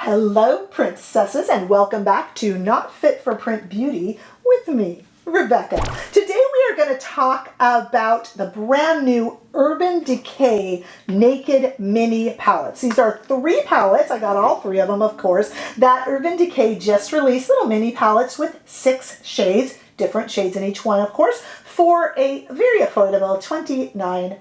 Hello, princesses, and welcome back to Not Fit for Print Beauty with me, Rebecca. Today we are going to talk about the brand new Urban Decay Naked Mini palettes. These are 3 palettes, I got all 3 of them of course, that Urban Decay just released, little mini palettes with 6 shades, different shades in each one of course, for a very affordable $29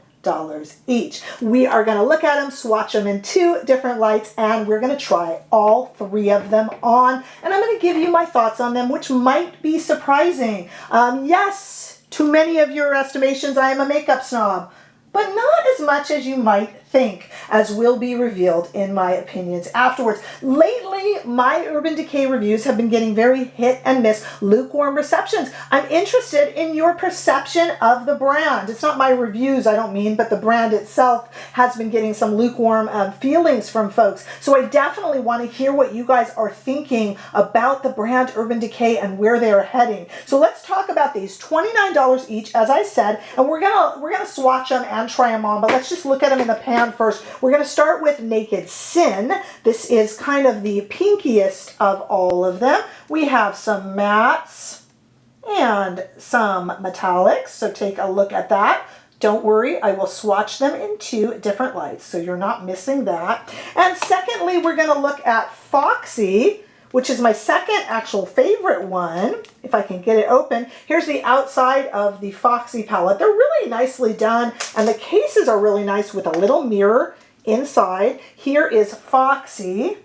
each. We are going to look at them, swatch them in 2 different lights, and we're going to try all 3 of them on, and I'm going to give you my thoughts on them, which might be surprising. Yes, to many of your estimations, I am a makeup snob, but not as much as you might think, as will be revealed in my opinions afterwards. Lately, my Urban Decay reviews have been getting very hit and miss, lukewarm receptions. I'm interested in your perception of the brand. It's not my reviews, I don't mean, but the brand itself has been getting some lukewarm feelings from folks. So I definitely want to hear what you guys are thinking about the brand Urban Decay and where they are heading. So let's talk about these. $29 each, as I said, and we're gonna swatch them and try them on, but let's just look at them in the pan first. We're going to start with Naked Sin. This is kind of the pinkiest of all of them. We have some mattes and some metallics, so take a look at that. Don't worry, I will swatch them in 2 different lights, so you're not missing that. And secondly, we're going to look at Foxy, which is my second actual favorite one, if I can get it open. Here's the outside of the Foxy palette. They're really nicely done, and the cases are really nice with a little mirror inside. Here is Foxy.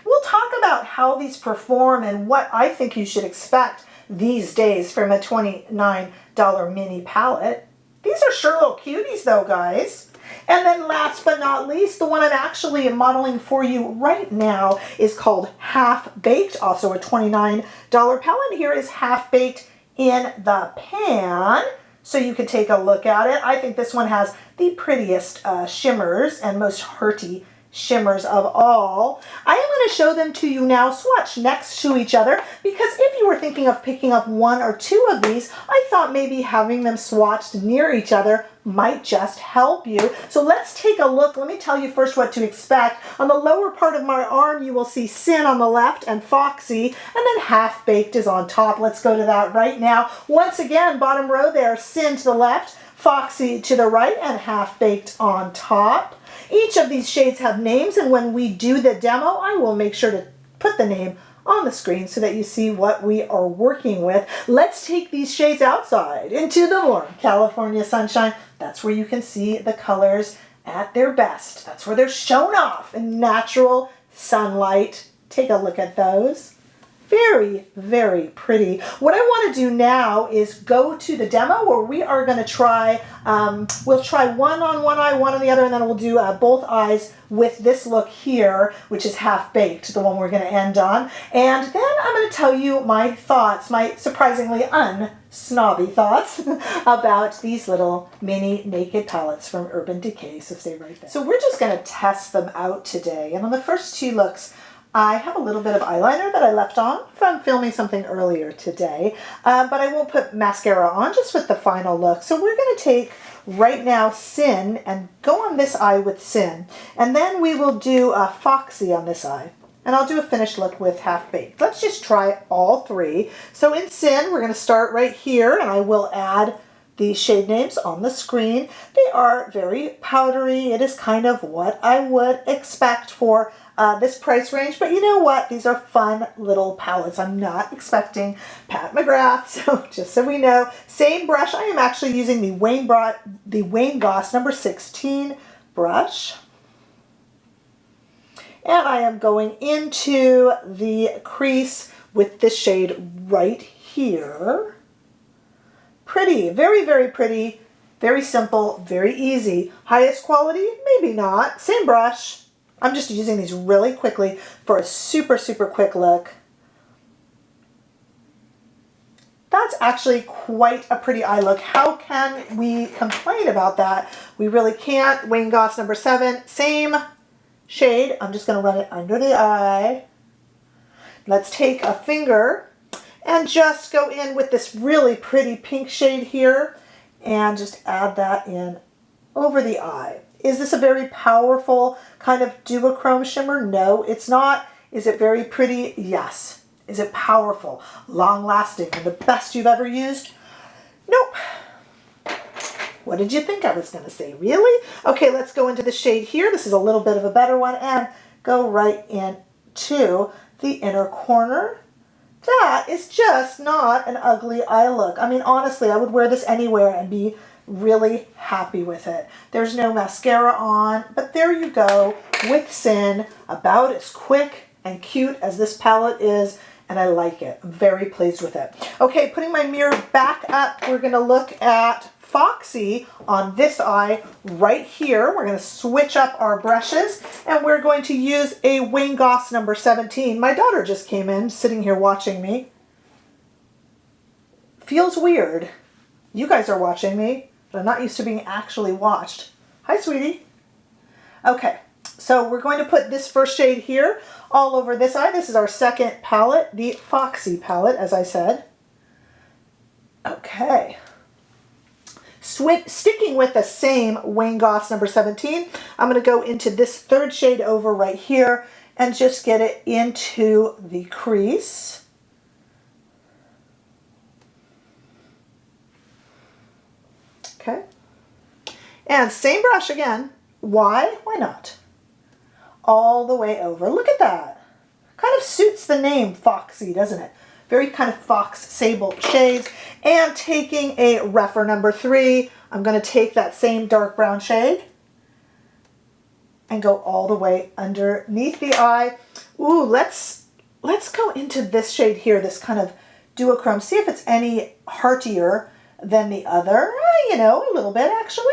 We'll talk about how these perform and what I think you should expect these days from a $29 mini palette. These are sure little cuties though, guys. And then last but not least, the one I'm actually modeling for you right now is called Half Baked, also a $29 palette. Here is Half Baked in the pan, so you can take a look at it. I think this one has the prettiest shimmers and most hearty shimmers of all. I am going to show them to you now, swatch next to each other, because if you were thinking of picking up 1 or 2 of these, I thought maybe having them swatched near each other might just help you. So let's take a look. Let me tell you first what to expect. On the lower part of my arm, you will see Sin on the left and Foxy, and then Half Baked is on top. Let's go to that right now. Once again, bottom row there, Sin to the left, Foxy to the right, and Half Baked on top. Each of these shades have names, and when we do the demo, I will make sure to put the name on the screen so that you see what we are working with. Let's take these shades outside into the warm California sunshine. That's where you can see the colors at their best. That's where they're shown off in natural sunlight. Take a look at those. Very, very pretty. What I want to do now is go to the demo where we are going to try, we'll try one on one eye, one on the other, and then we'll do both eyes with this look here, which is Half Baked, the one we're going to end on. And then I'm going to tell you my thoughts, my surprisingly snobby thoughts about these little mini naked palettes from Urban Decay, so stay right there. So we're just going to test them out today, and on the first 2 looks, I have a little bit of eyeliner that I left on from filming something earlier today, but I won't put mascara on, just with the final look. So we're going to take right now Sin and go on this eye with Sin, and then we will do a Foxy on this eye. And I'll do a finished look with Half Baked. Let's just try all 3. So in Sin, we're going to start right here, and I will add the shade names on the screen. They are very powdery. It is kind of what I would expect for this price range, but you know what? These are fun little palettes. I'm not expecting Pat McGrath, so just so we know. Same brush. I am actually using the Wayne Goss number 16 brush. And I am going into the crease with this shade right here. Pretty, very, very pretty, very simple, very easy. Highest quality? Maybe not. Same brush. I'm just using these really quickly for a super, super quick look. That's actually quite a pretty eye look. How can we complain about that? We really can't. Wayne Goss number 7, same shade. I'm just going to run it under the eye. Let's take a finger and just go in with this really pretty pink shade here and just add that in over the eye. Is this a very powerful kind of duochrome shimmer? No, it's not. Is it very pretty? Yes. Is it powerful, long-lasting, and the best you've ever used? Nope. What did you think I was going to say? Really? Okay, let's go into the shade here. This is a little bit of a better one, and go right into the inner corner. That is just not an ugly eye look. I mean, honestly, I would wear this anywhere and be really happy with it. There's no mascara on, but there you go with Sin, about as quick and cute as this palette is, and I like it. I'm very pleased with it. Okay, putting my mirror back up, we're gonna look at Foxy on this eye right here. We're going to switch up our brushes, and we're going to use a Wayne Goss number 17. My daughter just came in, sitting here watching me. Feels weird. You guys are watching me, but I'm not used to being actually watched. Hi, sweetie. Okay, so we're going to put this first shade here all over this eye. This is our second palette, the Foxy palette, as I said. Okay. Sticking with the same Wayne Goss number 17, I'm going to go into this third shade over right here and just get it into the crease. Okay. And same brush again. Why? Why not? All the way over. Look at that. Kind of suits the name Foxy, doesn't it? Very kind of fox sable shades. And taking a rougher number 3, I'm going to take that same dark brown shade and go all the way underneath the eye. Ooh, let's go into this shade here, this kind of duochrome. See if it's any heartier than the other. You know, a little bit actually.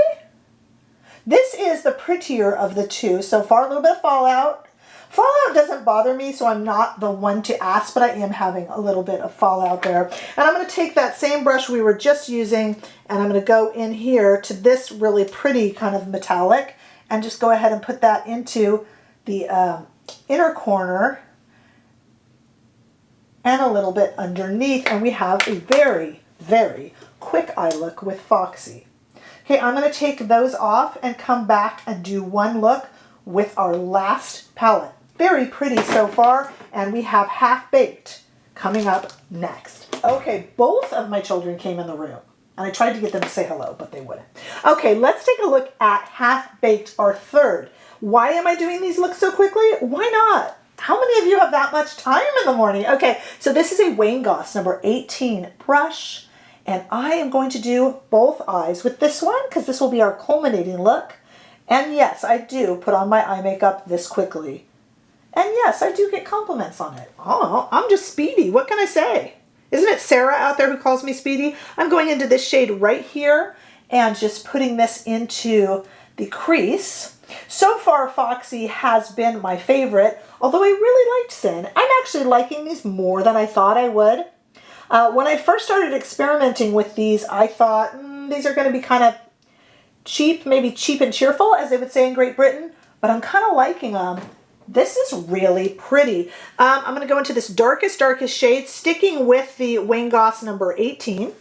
This is the prettier of the two so far. A little bit of fallout. Fallout doesn't bother me, so I'm not the one to ask, but I am having a little bit of fallout there. And I'm going to take that same brush we were just using, and I'm going to go in here to this really pretty kind of metallic, and just go ahead and put that into the inner corner and a little bit underneath, and we have a very, very quick eye look with Foxy. Okay, I'm going to take those off and come back and do one look with our last palette. Very pretty so far, and we have Half Baked coming up next. Okay, both of my children came in the room, and I tried to get them to say hello, but they wouldn't. Okay, let's take a look at Half Baked, our third. Why am I doing these looks so quickly? Why not? How many of you have that much time in the morning? Okay, so this is a Wayne Goss number 18 brush, and I am going to do both eyes with this one, because this will be our culminating look. And yes, I do put on my eye makeup this quickly. And yes, I do get compliments on it. Oh, I'm just speedy. What can I say? Isn't it Sarah out there who calls me speedy? I'm going into this shade right here and just putting this into the crease. So far, Foxy has been my favorite, although I really liked Sin. I'm actually liking these more than I thought I would. When I first started experimenting with these, I thought these are going to be kind of cheap, maybe cheap and cheerful, as they would say in Great Britain, but I'm kind of liking them. This is really pretty. I'm going to go into this darkest shade, sticking with the Wayne Goss number 18,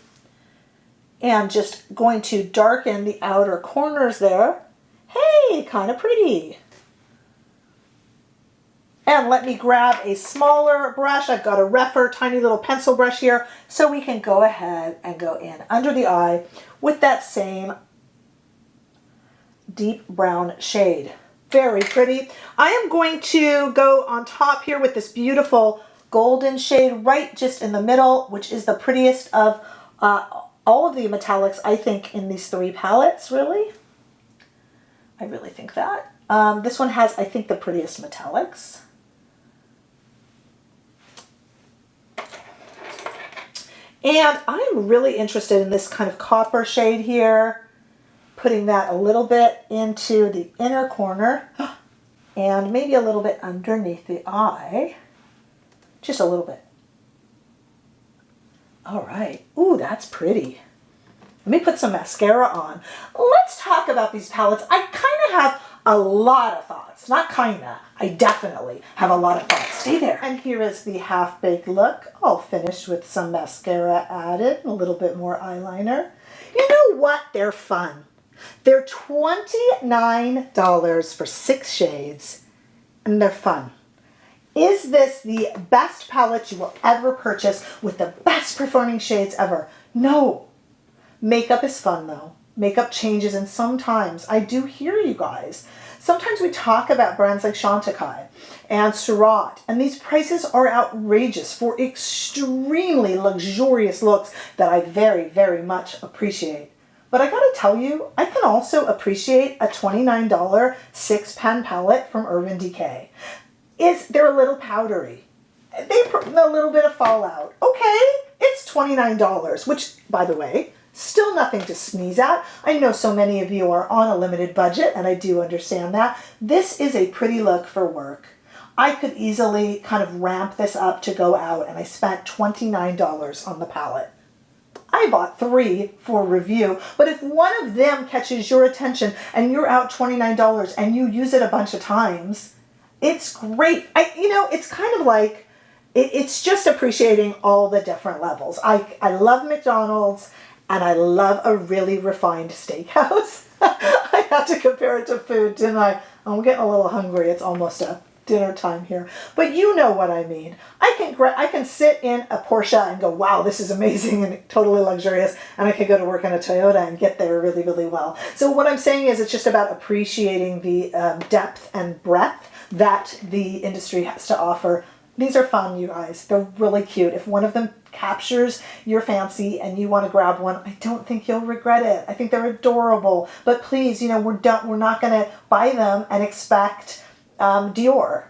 and just going to darken the outer corners there. Hey, kind of pretty. And let me grab a smaller brush. I've got a rougher, tiny little pencil brush here, so we can go ahead and go in under the eye with that same deep brown shade. Very pretty. I am going to go on top here with this beautiful golden shade right just in the middle, which is the prettiest of all of the metallics, I think, in these three palettes, really. I really think that. This one has, I think, the prettiest metallics. And I'm really interested in this kind of copper shade here. Putting that a little bit into the inner corner and maybe a little bit underneath the eye. Just a little bit. All right. Ooh, that's pretty. Let me put some mascara on. Let's talk about these palettes. I kind of have a lot of thoughts. Not kinda. I definitely have a lot of thoughts. Stay there. And here is the half-baked look, all finished with some mascara added, a little bit more eyeliner. You know what? They're fun. They're $29 for 6 shades, and they're fun. Is this the best palette you will ever purchase with the best performing shades ever? No. Makeup is fun though. Makeup changes, and sometimes, I do hear you guys, sometimes we talk about brands like Chantecaille and Surratt, and these prices are outrageous for extremely luxurious looks that I very, very much appreciate. But I gotta tell you, I can also appreciate a $29 6-pan palette from Urban Decay. They're a little powdery. A little bit of fallout. Okay, it's $29, which, by the way, still nothing to sneeze at. I know so many of you are on a limited budget, and I do understand that. This is a pretty look for work. I could easily kind of ramp this up to go out, and I spent $29 on the palette. I bought 3 for review, but if one of them catches your attention and you're out $29 and you use it a bunch of times, it's great. It's kind of like, it's just appreciating all the different levels. I love McDonald's, and I love a really refined steakhouse. I had to compare it to food, didn't I? I'm getting a little hungry. It's almost dinner time here. But you know what I mean. I can sit in a Porsche and go, wow, this is amazing and totally luxurious. And I can go to work in a Toyota and get there really, really well. So what I'm saying is, it's just about appreciating the depth and breadth that the industry has to offer. These are fun, you guys. They're really cute. If one of them captures your fancy and you want to grab one, I don't think you'll regret it. I think they're adorable. But please, we're not going to buy them and expect Dior.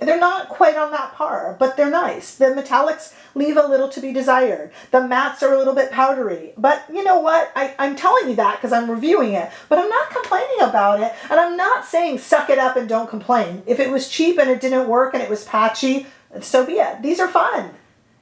They're not quite on that par, but they're nice. The metallics leave a little to be desired. The mattes are a little bit powdery. But you know what? I'm telling you that because I'm reviewing it, but I'm not complaining about it. And I'm not saying suck it up and don't complain. If it was cheap and it didn't work and it was patchy, so be it. These are fun.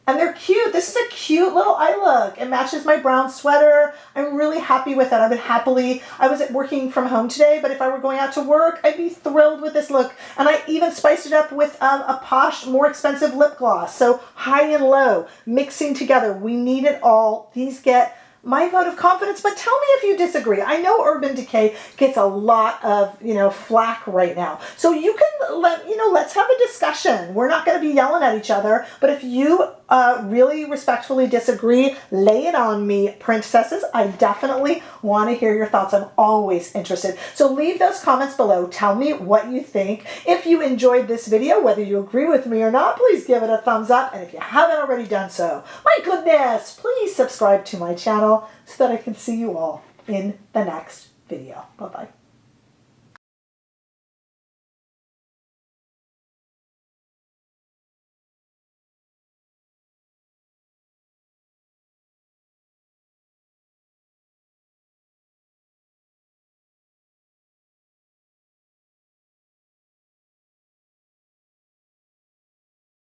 And they're cute. This is a cute little eye look. It matches my brown sweater. I'm really happy with it. I was working from home today, but if I were going out to work, I'd be thrilled with this look. And I even spiced it up with a posh, more expensive lip gloss. So high and low, mixing together. We need it all. These get my vote of confidence, but tell me if you disagree. I know Urban Decay gets a lot of, flack right now. So you can let's have a discussion. We're not going to be yelling at each other, but if you really respectfully disagree, lay it on me, princesses. I definitely want to hear your thoughts. I'm always interested. So leave those comments below. Tell me what you think. If you enjoyed this video, whether you agree with me or not, please give it a thumbs up. And if you haven't already done so, my goodness, please subscribe to my channel so that I can see you all in the next video. Bye-bye.